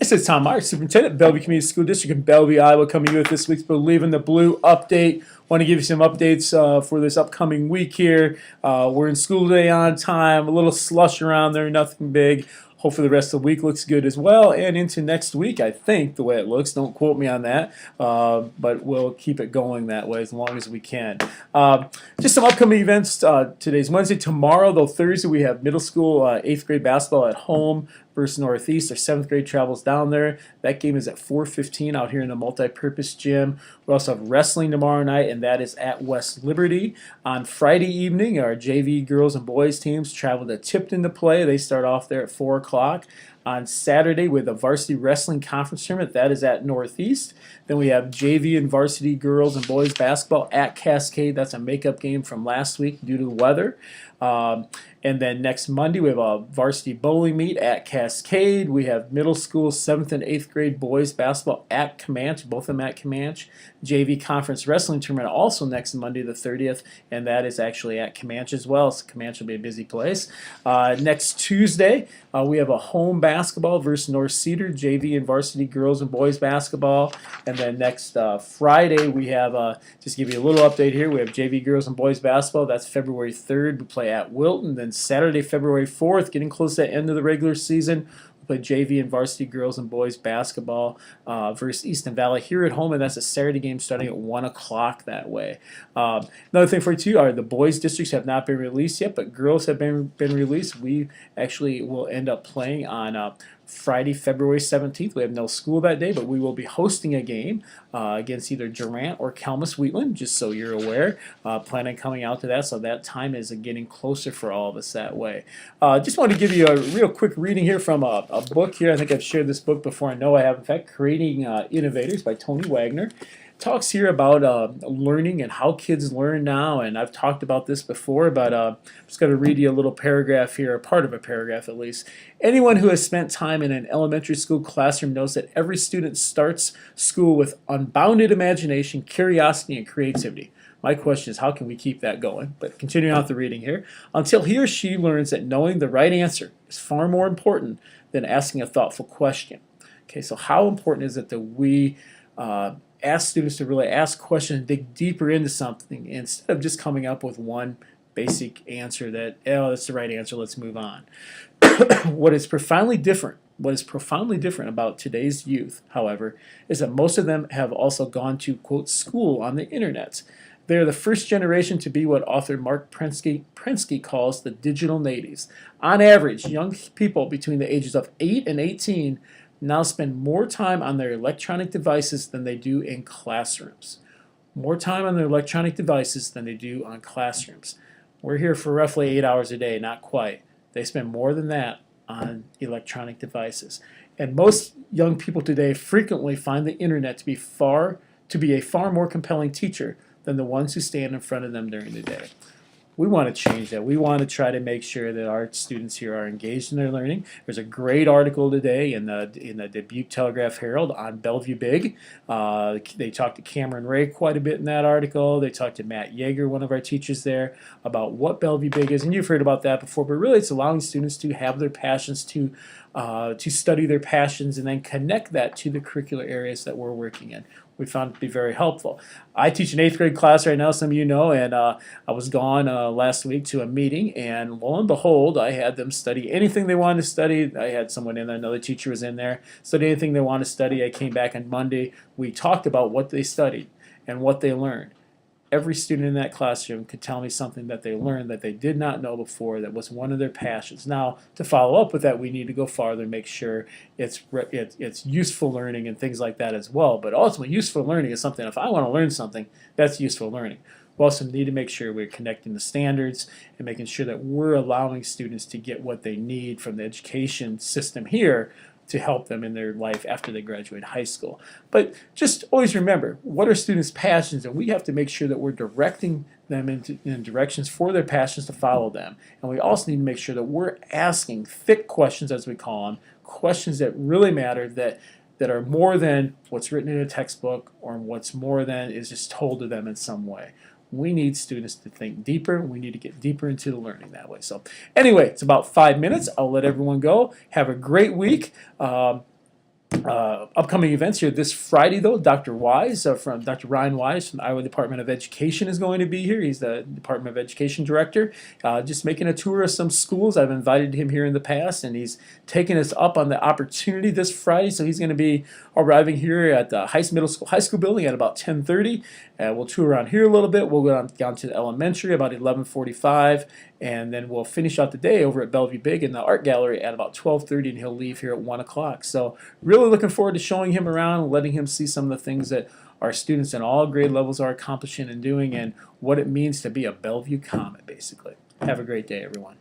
This is Tom Myers, Superintendent, Bellevue Community School District in Bellevue, Iowa, coming to you with this week's Believe in the Blue update. Want to give you some updates for this upcoming week here. We're in school today on time, a little slush around there, nothing big. Hopefully the rest of the week looks good as well, and into next week, I think, the way it looks. Don't quote me on that, but we'll keep it going that way as long as we can. Just some upcoming events. Today's Wednesday. Tomorrow, though, Thursday, we have middle school 8th grade basketball at home versus Northeast. Our 7th grade travels down there. That game is at 4:15 out here in the multi-purpose gym. We also have wrestling tomorrow night, and that is at West Liberty. On Friday evening, our JV girls and boys teams travel to Tipton to play. They start off there at 4 o'clock. On Saturday, with a varsity wrestling conference tournament, that is at Northeast. Then we have JV and varsity girls and boys basketball at Cascade. That's a makeup game from last week due to the weather. And then next Monday, we have a varsity bowling meet at Cascade. We have middle school 7th and 8th grade boys basketball at Comanche, both of them at Comanche. JV conference wrestling tournament also next Monday the 30th, and that is actually at Comanche as well, so Comanche will be a busy place. Next Tuesday, we have a home basketball versus North Cedar, JV and varsity girls and boys basketball. And then next Friday, we have, just give you a little update here, we have JV girls and boys basketball. That's February 3rd. We play at Wilton. Then Saturday, February 4th, getting close to the end of the regular season, we play JV and varsity girls and boys basketball versus Easton Valley here at home, and that's a Saturday game starting at 1 o'clock that way. Another thing for you too are the boys districts have not been released yet, but girls have been released. We actually will end up playing on Friday, February 17th. We have no school that day, but we will be hosting a game against either Durant or Kelmus Wheatland, just so you're aware. Planning coming out to that, so that time is getting closer for all of us that way. Just want to give you a real quick reading here from a book here. I think I've shared this book before. I know I have. In fact, Creating Innovators by Tony Wagner. Talks here about learning and how kids learn now, and I've talked about this before, but I'm just going to read you a little paragraph here, a part of a paragraph at least. Anyone who has spent time in an elementary school classroom knows that every student starts school with unbounded imagination, curiosity, and creativity. My question is, how can we keep that going? But continuing on with the reading here. Until he or she learns that knowing the right answer is far more important than asking a thoughtful question. Okay, so how important is it that we ask students to really ask questions and dig deeper into something instead of just coming up with one basic answer that, oh, that's the right answer, let's move on. What is profoundly different about today's youth, however, is that most of them have also gone to, quote, school on the internet. They are the first generation to be what author Mark Prensky calls the digital natives. On average, young people between the ages of 8 and 18 now spend more time on their electronic devices than they do in classrooms. More time on their electronic devices than they do on classrooms. We're here for roughly 8 hours a day, not quite. They spend more than that on electronic devices. And most young people today frequently find the internet to be a far more compelling teacher than the ones who stand in front of them during the day. We want to change that. We want to try to make sure that our students here are engaged in their learning. There's a great article today in the Dubuque Telegraph-Herald on Bellevue Big. They talked to Cameron Ray quite a bit in that article. They talked to Matt Yeager, one of our teachers there, about what Bellevue Big is. And you've heard about that before, but really it's allowing students to have their passions, to study their passions, and then connect that to the curricular areas that we're working in. We found it to be very helpful. I teach an 8th grade class right now, some of you know, and I was gone last week to a meeting, and lo and behold, I had them study anything they wanted to study. I had someone in there, another teacher was in there, study anything they wanted to study. I came back on Monday. We talked about what they studied and what they learned. Every student in that classroom could tell me something that they learned that they did not know before that was one of their passions. Now, to follow up with that, we need to go farther and make sure it's useful learning and things like that as well. But ultimately, useful learning is something, if I want to learn something, that's useful learning. We also need to make sure we're connecting the standards and making sure that we're allowing students to get what they need from the education system here to help them in their life after they graduate high school. But just always remember, what are students' passions? And we have to make sure that we're directing them in directions for their passions to follow them. And we also need to make sure that we're asking thick questions, as we call them, questions that really matter, that are more than what's written in a textbook or what's more than is just told to them in some way. We need students to think deeper. We need to get deeper into the learning that way. So anyway, it's about 5 minutes. I'll let everyone go. Have a great week. Upcoming events here this Friday, though. Dr. Wise from Dr. Ryan Wise from Iowa Department of Education is going to be here. He's the Department of Education director, just making a tour of some schools. I've invited him here in the past, and he's taking us up on the opportunity this Friday. So he's going to be arriving here at the Middle School High School building at about 10:30. We'll tour around here a little bit. We'll go down to the elementary about 11:45, and then we'll finish out the day over at Bellevue Big in the art gallery at about 12:30, and he'll leave here at 1 o'clock. So really looking forward to showing him around and letting him see some of the things that our students in all grade levels are accomplishing and doing, and what it means to be a Bellevue Comet, basically. Have a great day, everyone.